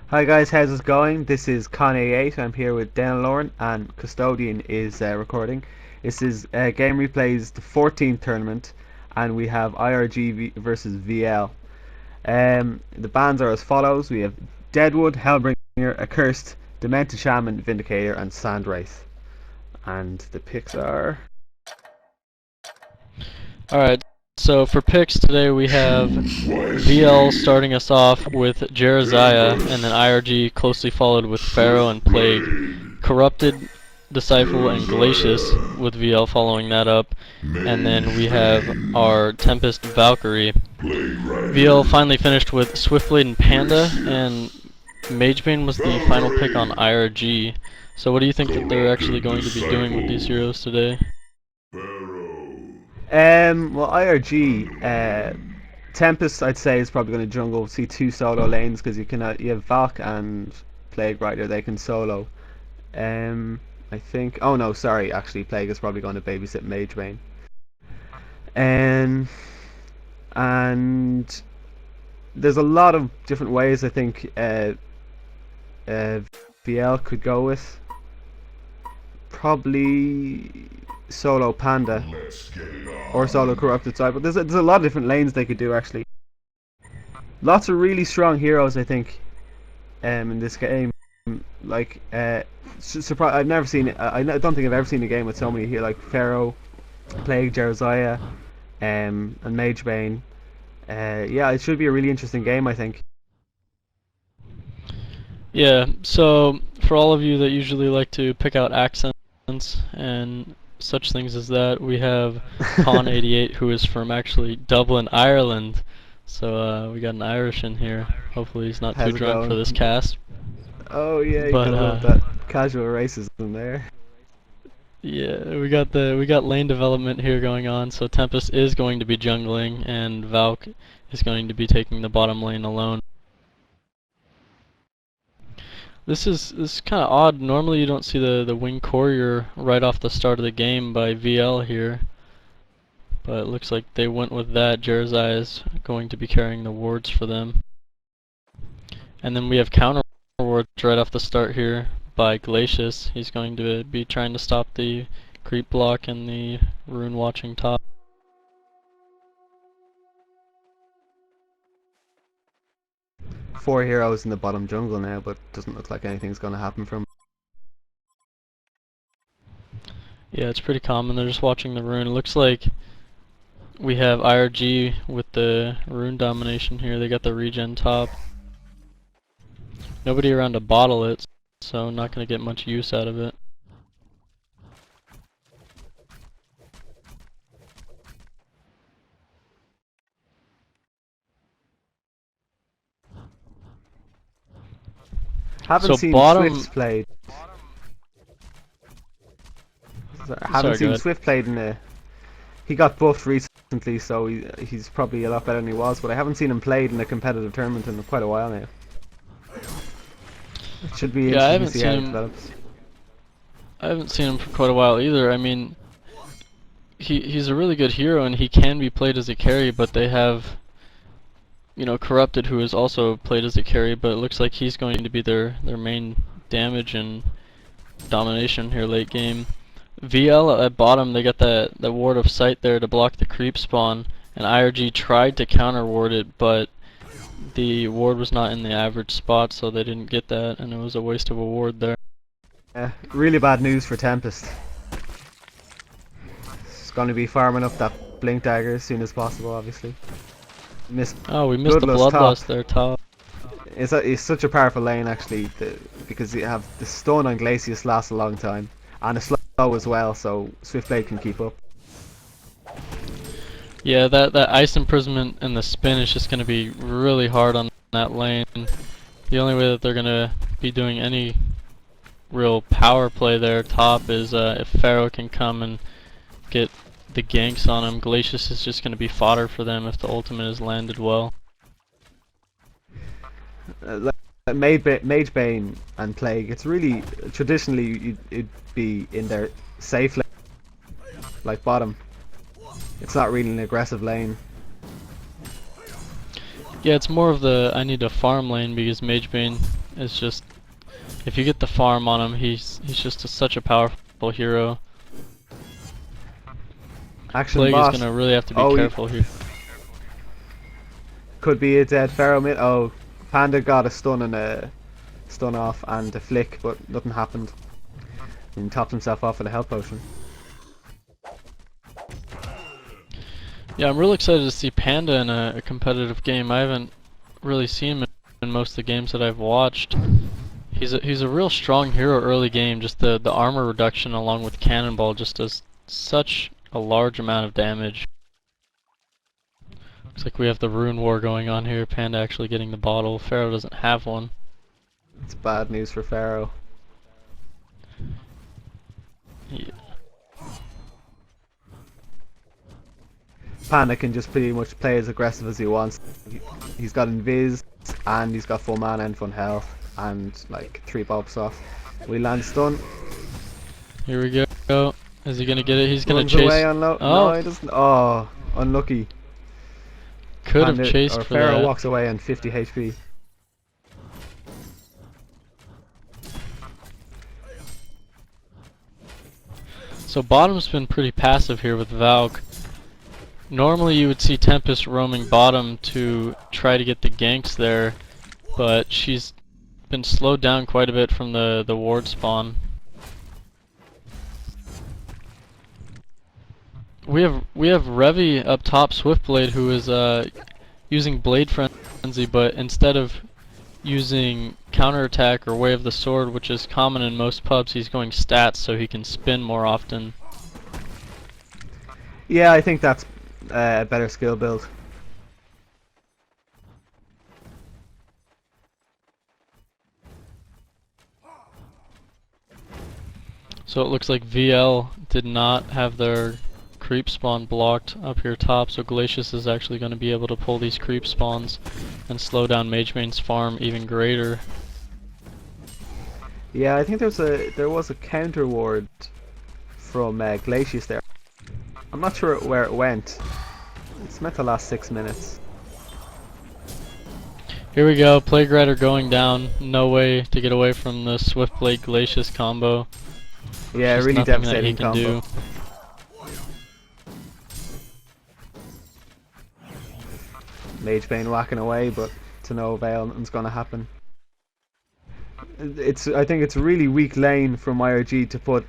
Hi guys, how's it going? This is Con88. I'm here with Denelorn and Custodian is recording. This is GameReplays the 14th tournament, and we have iRG versus VL. The bands are as follows. We have Deadwood, Hellbringer, Accursed, Demented Shaman, Vindicator, and Sandwraith. And the picks are... Alright, so for picks today we have VL starting us off with Jeremiah, and then iRG closely followed with Pharaoh and Plague. Corrupted, Disciple, and Glacius with VL following that up. And then we have our Tempest Valkyrie. VL finally finished with Swiftblade and Panda, and Magebane was the final pick on iRG. So what do you think that they're actually going to be doing with these heroes today? Well, IRG, Tempest, I'd say, is probably going to jungle. See two solo lanes because you have Valk and Plague Rider. They can solo. I think. Oh no, sorry. Actually, Plague is probably going to babysit Magebane. And there's a lot of different ways I think VL could go with. Probably solo Panda or solo Corrupted side, but there's a lot of different lanes they could do actually. Lots of really strong heroes I think in this game. Like I've never seen it. I don't think I've ever seen a game with so many here, like Pharaoh, Plague, Jeremiah, and Magebane. Yeah, it should be a really interesting game I think. Yeah, so for all of you that usually like to pick out accents and such things as that, we have Con88 who is from actually Dublin, Ireland. So we got an Irish in here. Hopefully he's not too drunk for this cast. Oh yeah, you gotta love that casual racism there. Yeah, we got lane development here going on. So Tempest is going to be jungling, and Valk is going to be taking the bottom lane alone. This is kind of odd. Normally you don't see the Wing Courier right off the start of the game by VL here. But it looks like they went with that. Jeremiah is going to be carrying the wards for them. And then we have counter wards right off the start here by Glacius. He's going to be trying to stop the creep block and the rune watching top. Four heroes in the bottom jungle now, but doesn't look like anything's going to happen from. Yeah, it's pretty common. They're just watching the rune. It looks like we have iRG with the rune domination here. They got the regen top. Nobody around to bottle it, so not going to get much use out of it. Haven't seen Swift played. Haven't seen Swift played in a. He got buffed recently, so he's probably a lot better than he was. But I haven't seen him played in a competitive tournament in quite a while now. It should be interesting to see how it develops. I haven't seen him for quite a while either. I mean, he's a really good hero and he can be played as a carry, but they have, you know, Corrupted, who is also played as a carry, but it looks like he's going to be their main damage and domination here late game. VL at bottom, they got the ward of sight there to block the creep spawn, and iRG tried to counter ward it, but the ward was not in the average spot, so they didn't get that, and it was a waste of a ward there. Yeah, really bad news for Tempest. It's going to be farming up that blink dagger as soon as possible, obviously. We missed the bloodlust there, top. It's such a powerful lane actually, because you have the stun on Glacius lasts a long time, and it's slow as well, so Swiftblade can keep up. Yeah, that ice imprisonment and the spin is just going to be really hard on that lane. The only way that they're going to be doing any real power play there top is if Pharaoh can come and get the ganks on him. Glacius is just going to be fodder for them if the ultimate is landed well. Magebane and Plague, it's really, traditionally it'd be in their safe lane, like bottom. It's not really an aggressive lane. Yeah, it's more of the I need a farm lane because Magebane is just, if you get the farm on him, he's just such a powerful hero. Action Plague boss. is gonna really have to be careful here. Could be a dead Pharaoh mid. Oh, Panda got a stun and a stun off and a flick, but nothing happened. And he topped himself off with a health potion. Yeah, I'm really excited to see Panda in a competitive game. I haven't really seen him in most of the games that I've watched. He's a real strong hero early game. Just the armor reduction along with Cannonball just does such a large amount of damage. Looks like we have the rune war going on here. Panda actually getting the bottle. Pharaoh doesn't have one. It's bad news for Pharaoh. Yeah. Panda can just pretty much play as aggressive as he wants. He's got invis and he's got full mana and full health and like 3 bobs off. We land stun. Here we go. Is he gonna get it? He's gonna Runs chase. away on low. Oh. No, he doesn't. Oh, unlucky. Could have Panda, chased or for Pharaoh that. walks away on 50 HP. So bottom's been pretty passive here with Valk. Normally you would see Tempest roaming bottom to try to get the ganks there, but she's been slowed down quite a bit from the ward spawn. We have Revi up top, Swiftblade, who is using Blade Frenzy, but instead of using counterattack or Way of the Sword, which is common in most pubs, he's going stats so he can spin more often. Yeah, I think that's a better skill build. So it looks like VL did not have their creep spawn blocked up here top, so Glacius is actually going to be able to pull these creep spawns and slow down Magebane's farm even greater. Yeah, I think there was a counter ward from Glacius there. I'm not sure where it went. It's meant to last 6 minutes. Here we go, Plague Rider going down. No way to get away from the Swiftblade Glacius combo. Yeah, Just really nothing that devastating he can combo. do. Magebane whacking away, but to no avail, nothing's gonna happen. I think it's a really weak lane from iRG to put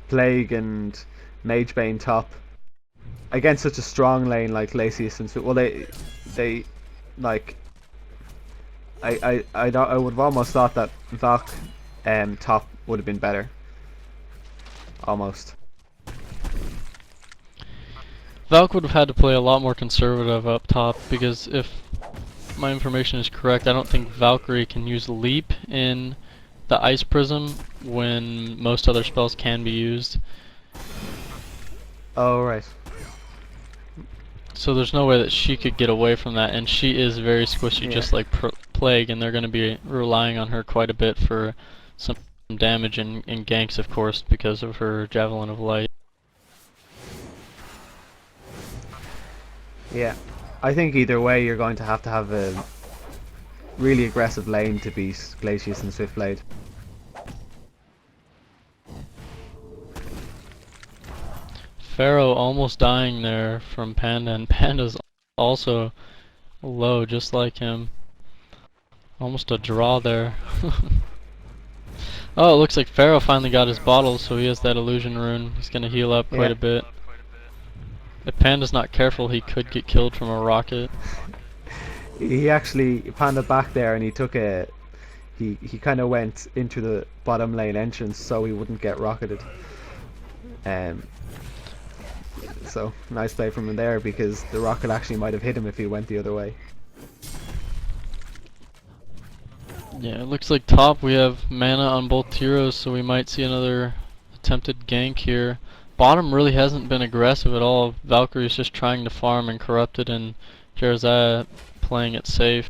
Plague and Magebane top against such a strong lane like Glacius and well they like I would have almost thought that Valk top would have been better. Almost. Valk would have had to play a lot more conservative up top, because if my information is correct, I don't think Valkyrie can use Leap in the Ice Prism when most other spells can be used. Oh, right. So there's no way that she could get away from that, and she is very squishy, Yeah. just like Plague, and they're going to be relying on her quite a bit for some damage and ganks, of course, because of her Javelin of Light. Yeah. I think either way you're going to have a really aggressive lane to beat Glacius and Swiftblade. Pharaoh almost dying there from Panda, and Panda's also low, just like him. Almost a draw there. Oh, it looks like Pharaoh finally got his bottle, so he has that illusion rune. He's gonna heal up quite Yeah. a bit. If Panda's not careful, he could get killed from a rocket. He actually Panda back there and he took a he kind of went into the bottom lane entrance so he wouldn't get rocketed. So nice play from him there, because the rocket actually might have hit him if he went the other way. Yeah, it looks like top we have mana on both heroes, so we might see another attempted gank here. Bottom really hasn't been aggressive at all. Valkyrie's just trying to farm and Corrupted, and Jerzaya playing it safe.